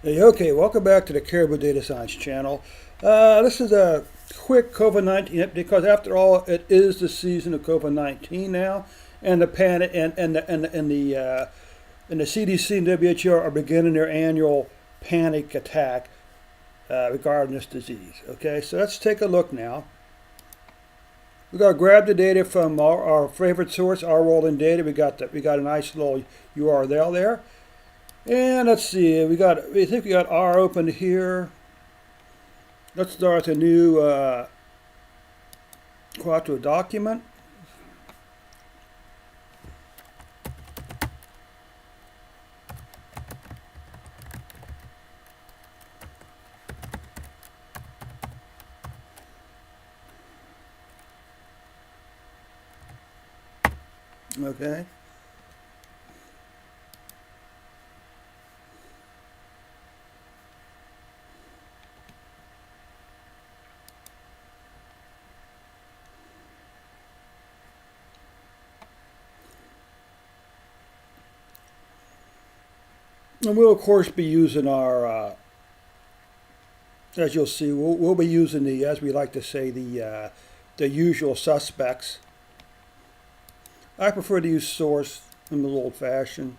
Hey, okay, welcome back to the Caribou Data Science channel. This is a quick COVID-19 update because, after all, it is the season of COVID-19 now, and the panic and the CDC and WHO are beginning their annual panic attack regarding this disease. Okay, so let's take a look now. We got to grab the data from our favorite source, our rolling data. We got a nice little URL there. And let's see, we think we got R open here. Let's start a new Quattro document. Okay. And we'll, of course, be using our, as you'll see, we'll be using the, as we like to say, the usual suspects. I prefer to use source. I'm a little old-fashioned.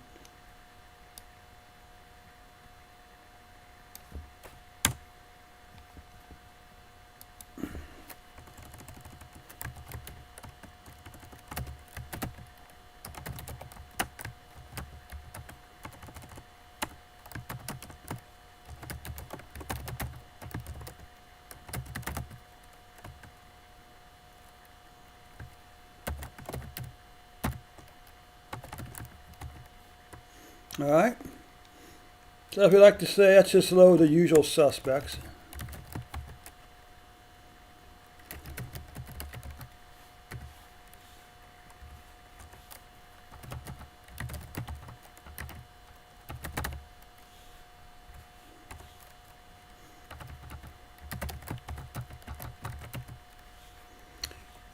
All right. So, if we like to say, that's just load the usual suspects.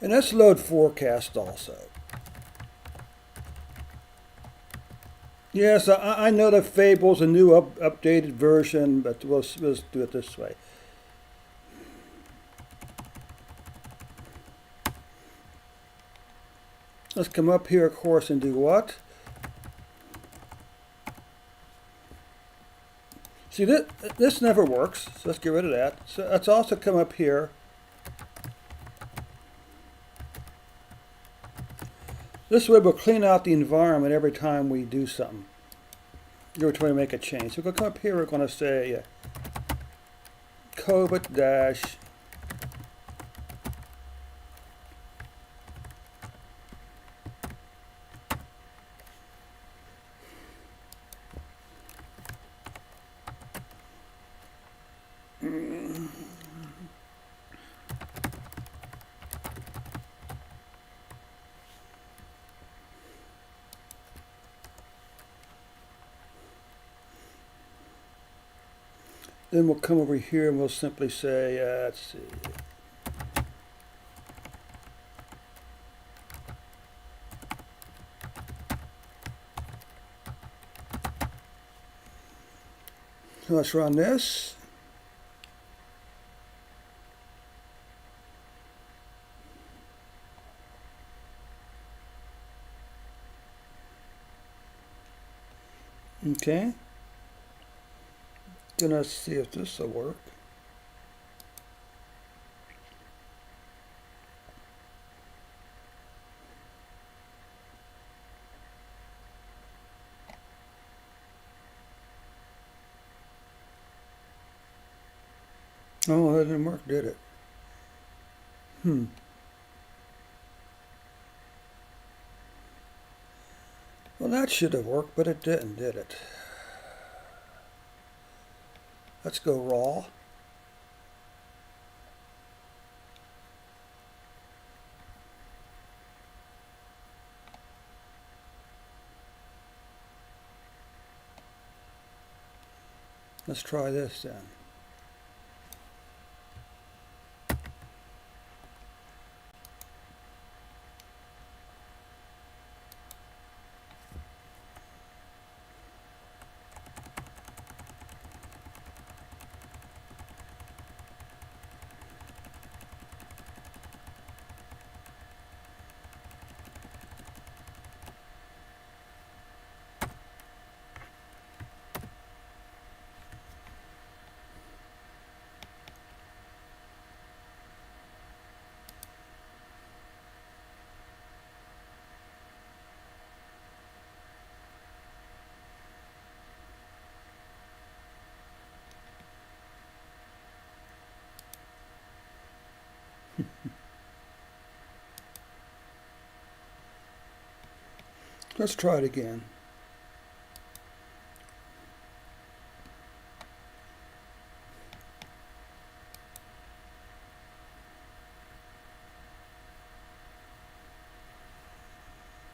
And let's load forecast also. Yes, I know that Fable's a new updated version, but we'll do it this way. Let's come up here, of course, and do what? See, this never works, so let's get rid of that. So let's also come up here. This way we'll clean out the environment every time we do something. Every time we make a change. So we'll come up here, we're going to say COVID dash then we'll come over here and we'll simply say, let's see. So let's run this. Okay. Gonna see if this will work. Oh, that didn't work, did it? Well, that should have worked, but it didn't, did it? Let's go raw. Let's try this then. Let's try it again.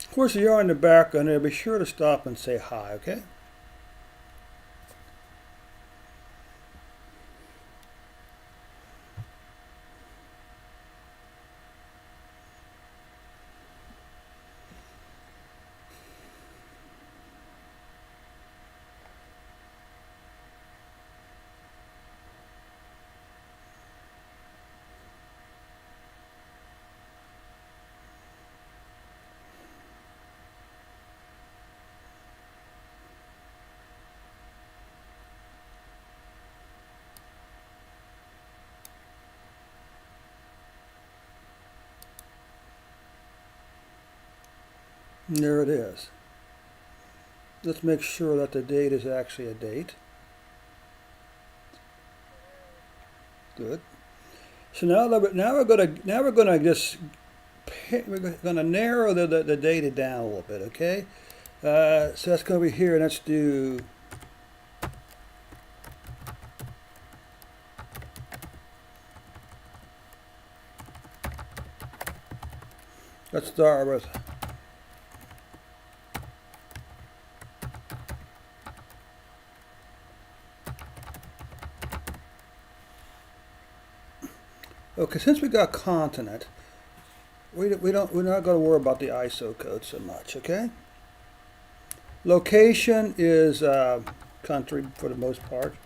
Of course, if you're in the background there, be sure to stop and say hi, okay? And there it is. Let's make sure that the date is actually a date. Good. So now we're going to narrow the data down a little bit, okay? So that's going to be here, and let's do. Let's start with. Okay, since we got continent, we're not going to worry about the ISO code so much, okay? Location is country for the most part.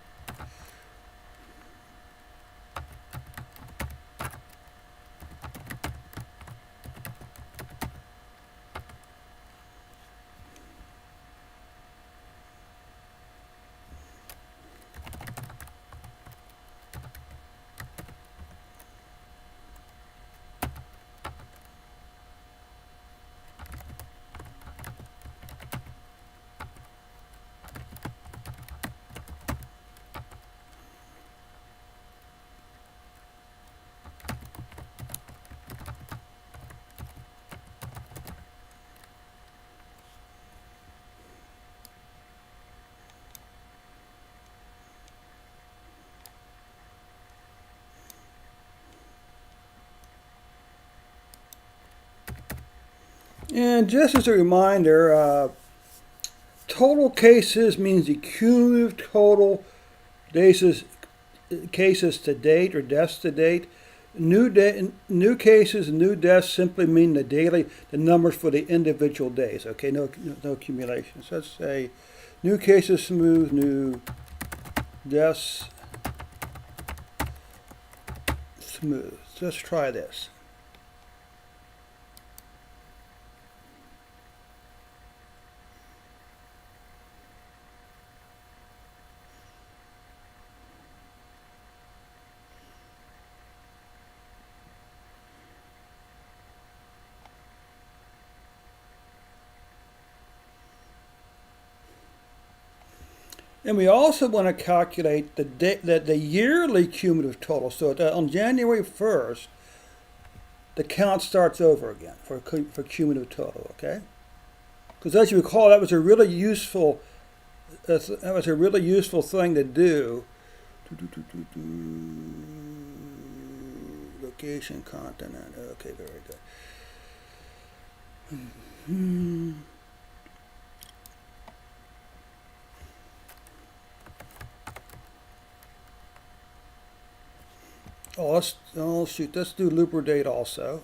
And just as a reminder, total cases means the cumulative total cases to date or deaths to date. New cases and new deaths simply mean the numbers for the individual days. Okay, no accumulation. So let's say new cases smooth, new deaths smooth. So let's try this. And we also want to calculate the yearly cumulative total. So on January 1st, the count starts over again for cumulative total. Okay, because as you recall, that was a really useful thing to do. Location, continent. Okay, very good. Oh shoot, let's do looper date also.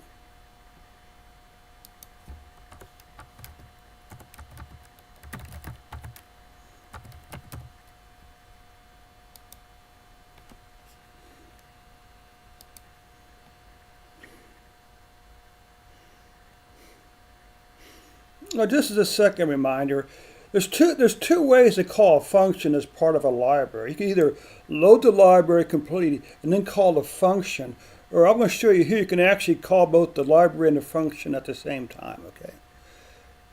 Now, just as a second reminder, there's two ways to call a function as part of a library. You can either load the library completely and then call the function, or I'm going to show you here you can actually call both the library and the function at the same time. Okay,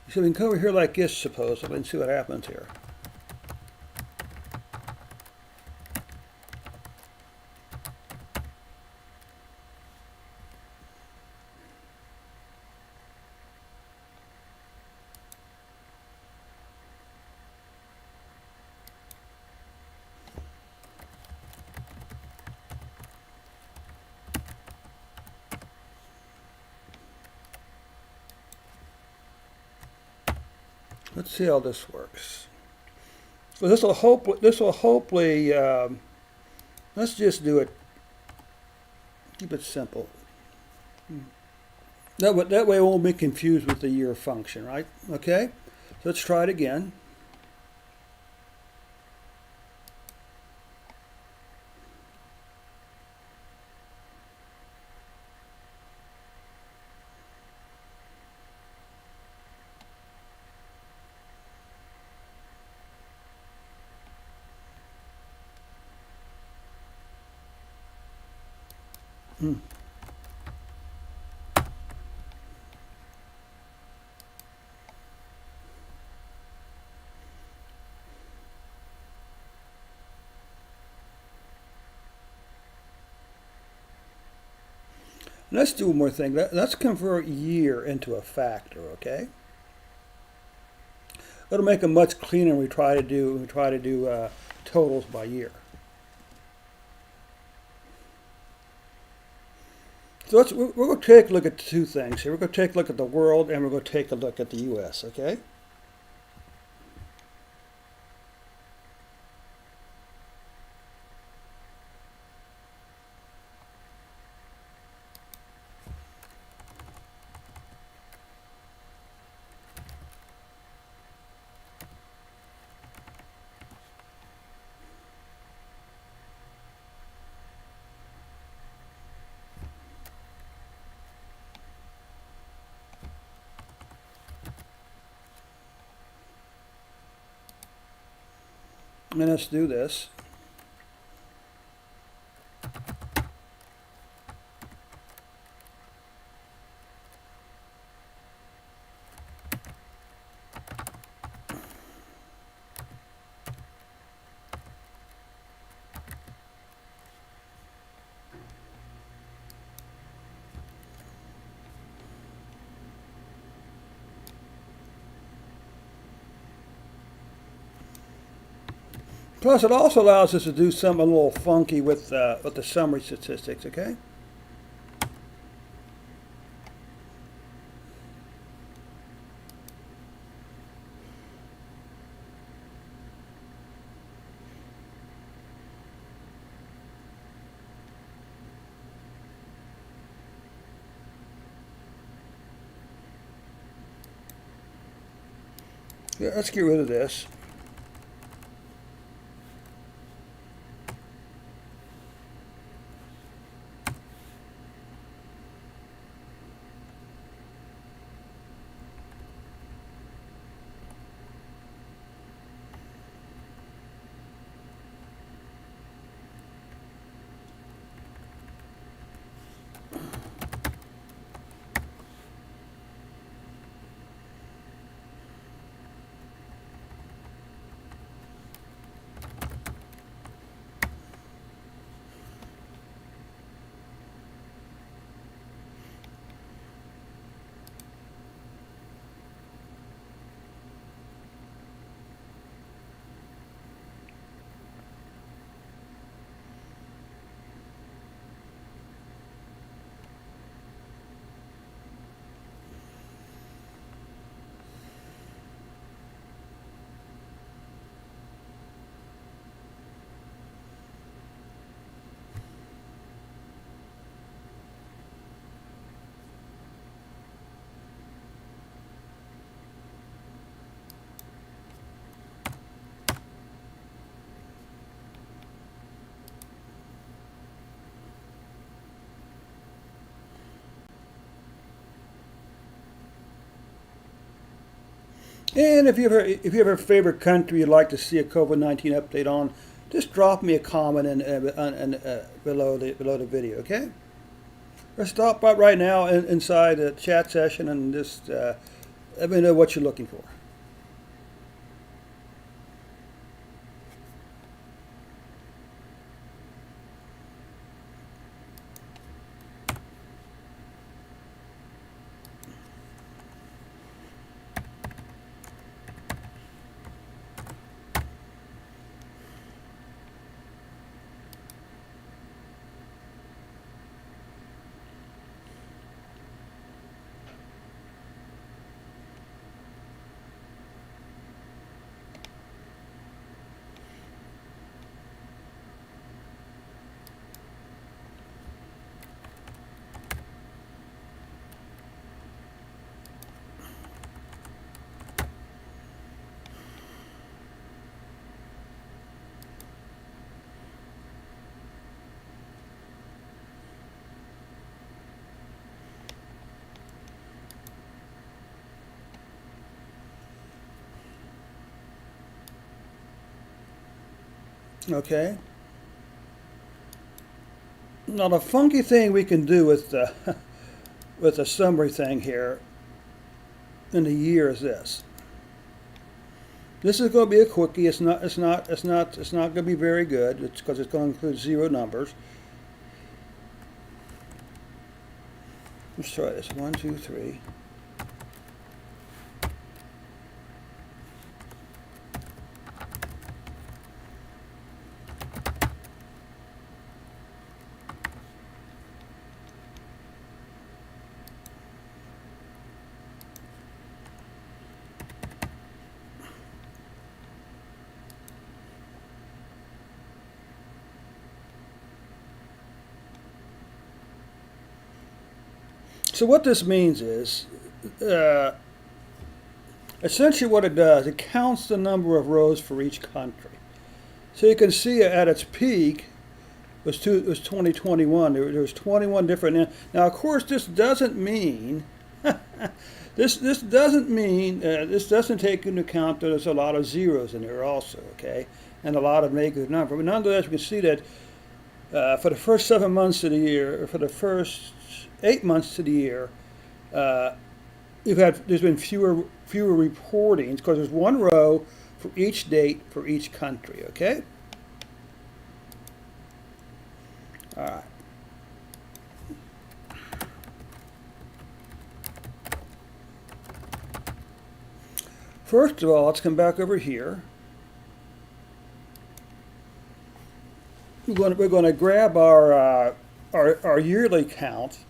so we can come over here like this, supposedly, and see what happens here. let's see how this works. So this will hopefully, let's just do it, keep it simple. That way it won't be confused with the year function, right? Okay, so let's try it again. Let's do one more thing. Let's convert year into a factor, okay? It'll make it much cleaner when we try to do totals by year. So we're going to take a look at two things here. We're going to take a look at the world, and we're going to take a look at the U.S., okay? And let's do this. Plus, it also allows us to do something a little funky with the summary statistics, okay? Yeah, let's get rid of this. And if you have a favorite country you'd like to see a COVID-19 update on, just drop me a comment below the video, okay? Or stop by right now inside the chat session and just let me know what you're looking for. Okay. Now the funky thing we can do with the with the summary thing here in the year is this. This is going to be a quickie. It's not going to be very good. It's because it's going to include zero numbers. Let's try this. 1, 2, 3. So what this means is, essentially what it does, it counts the number of rows for each country. So you can see at its peak was 2021. There was 21 different. Now, of course, this doesn't mean this doesn't take into account that there's a lot of zeros in there also, okay, and a lot of negative numbers. But nonetheless, we can see that for the first 7 months of the year, or for the first 8 months of the year, there's been fewer reportings because there's one row for each date for each country. Okay. All right. First of all, let's come back over here. We're going to grab our yearly count.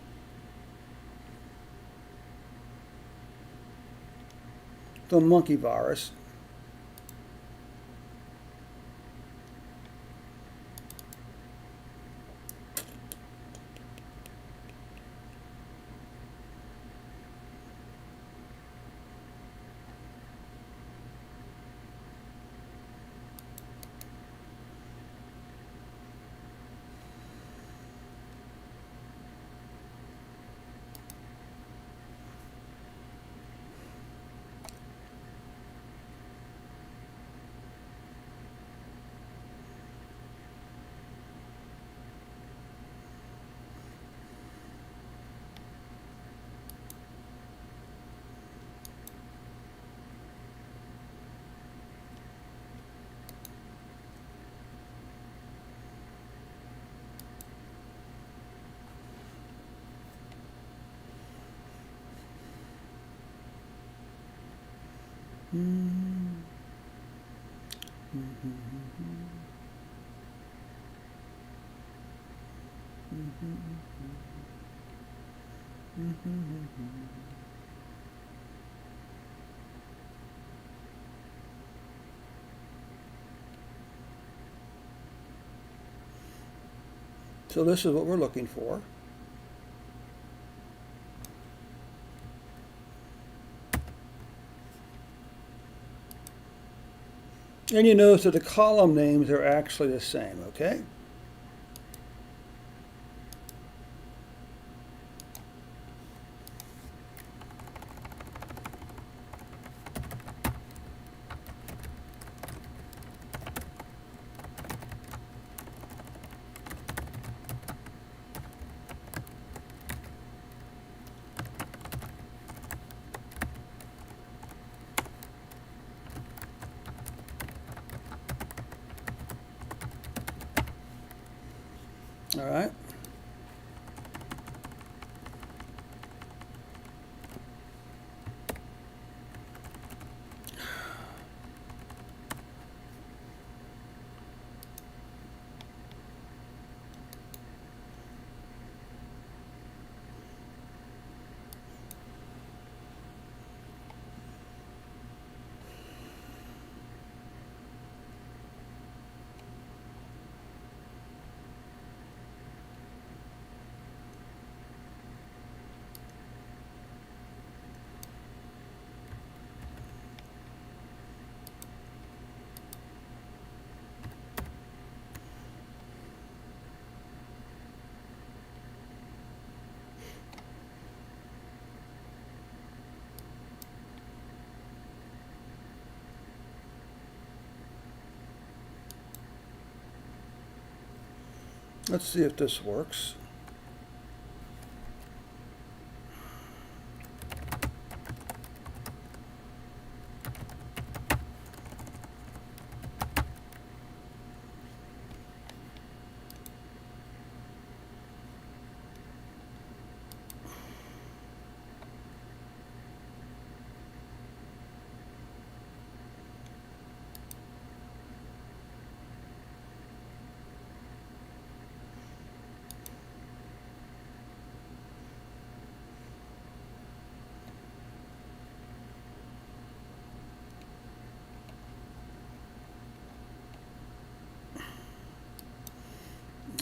The monkey virus. So this is what we're looking for. And you notice that the column names are actually the same, okay? All right. Let's see if this works.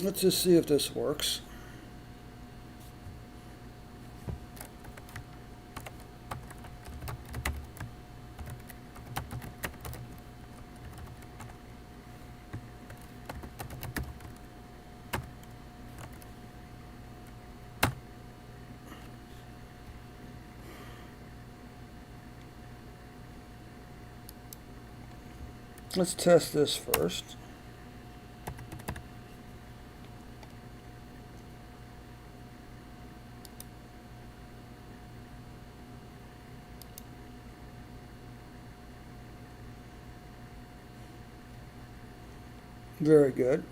Let's just see if this works. Let's test this first. Very good.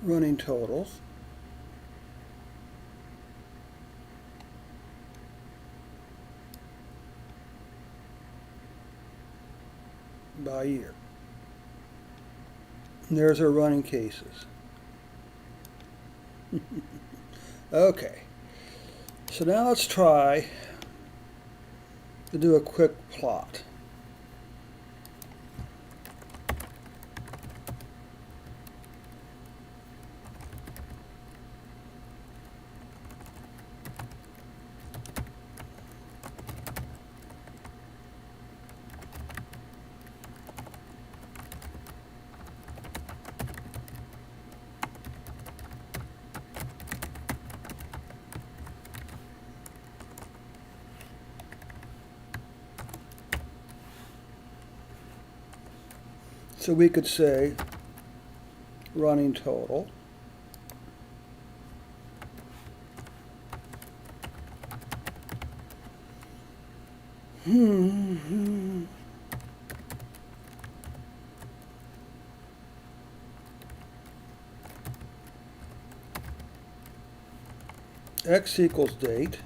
Running totals. By year. And there's our running cases. Okay. So now let's try to do a quick plot. So we could say running total X equals date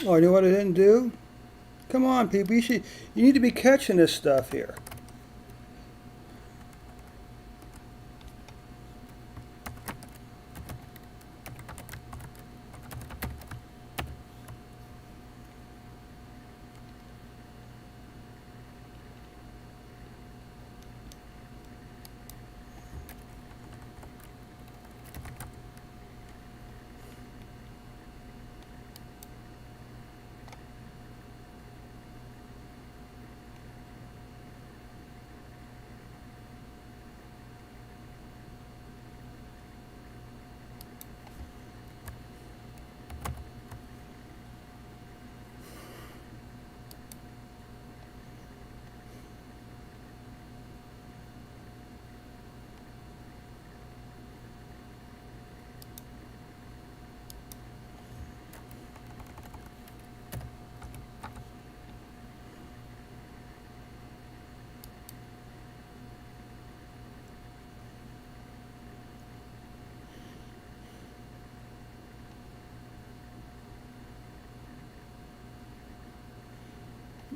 Oh, you know what I didn't do? Come on, people. You need to be catching this stuff here.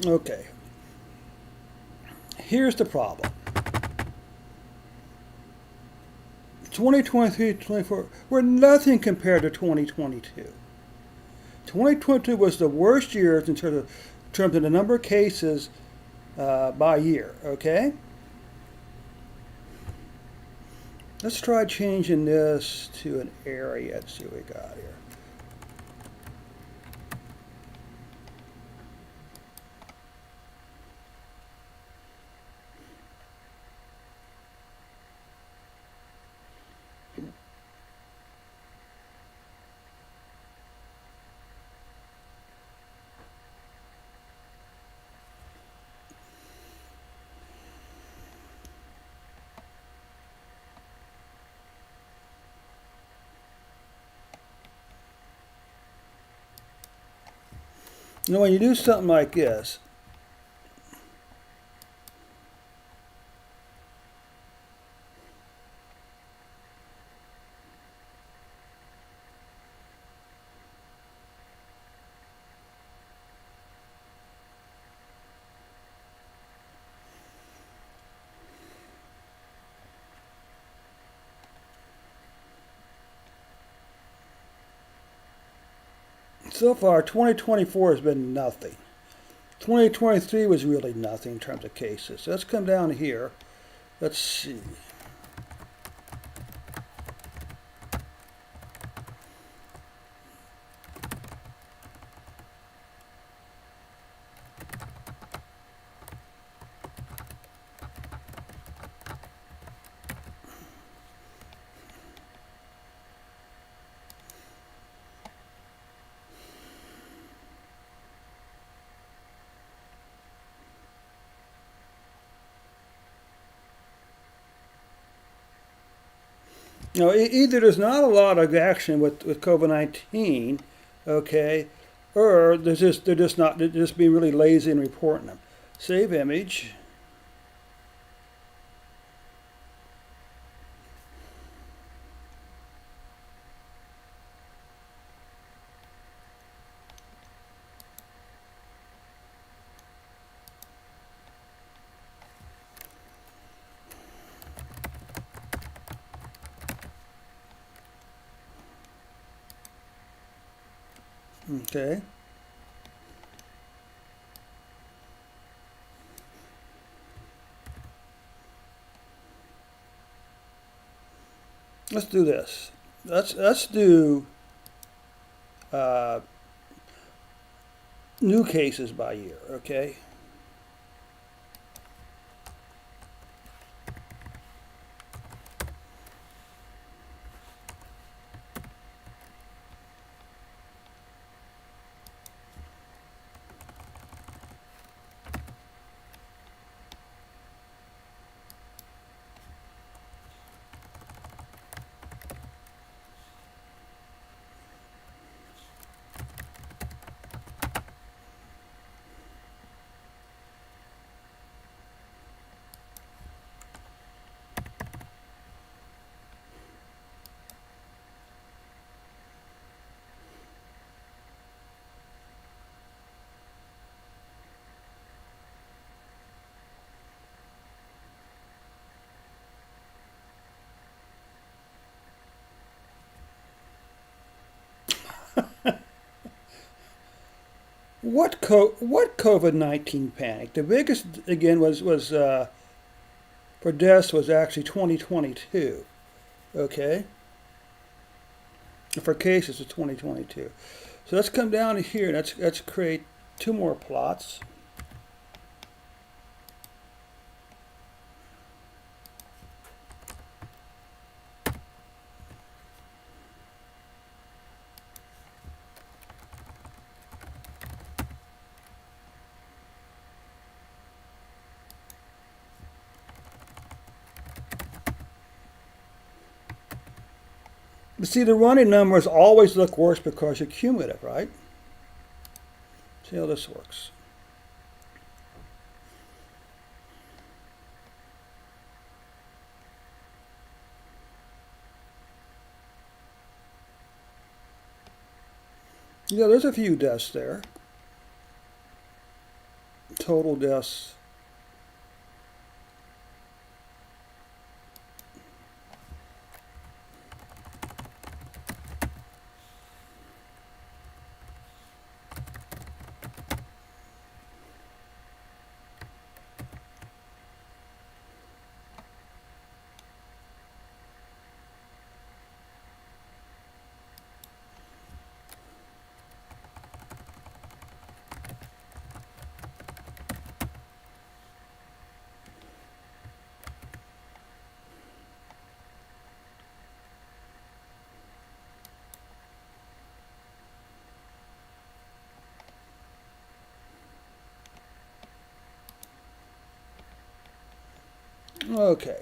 Okay. Here's the problem. 2023, 24 were nothing compared to 2022. 2022 was the worst year in terms of the number of cases by year, okay? Let's try changing this to an area. Let's see what we got here. You know, when you do something like this, so far 2024 has been nothing. 2023 was really nothing in terms of cases. So let's come down here. Let's see. You know, either there's not a lot of action with COVID-19, okay, or they're just being really lazy in reporting them. Save image. Okay. Let's do this. Let's do new cases by year. Okay. what COVID-19 panic? The biggest again was for deaths was actually 2022. Okay, for cases of 2022. So let's come down to here. Let's create two more plots. But see, the running numbers always look worse because you're cumulative, right? See how this works. Yeah, there's a few deaths there. Total deaths. Okay.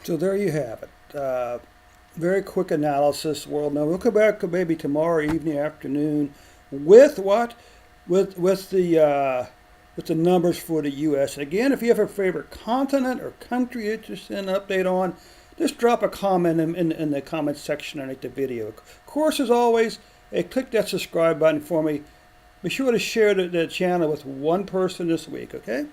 So there you have it. Very quick analysis. Well, now we'll come back maybe tomorrow evening, afternoon, with what? With the numbers for the U.S. Again, if you have a favorite continent or country you're interested in an update on, just drop a comment in the comment section underneath the video. Of course, as always, click that subscribe button for me. Be sure to share the channel with one person this week, okay?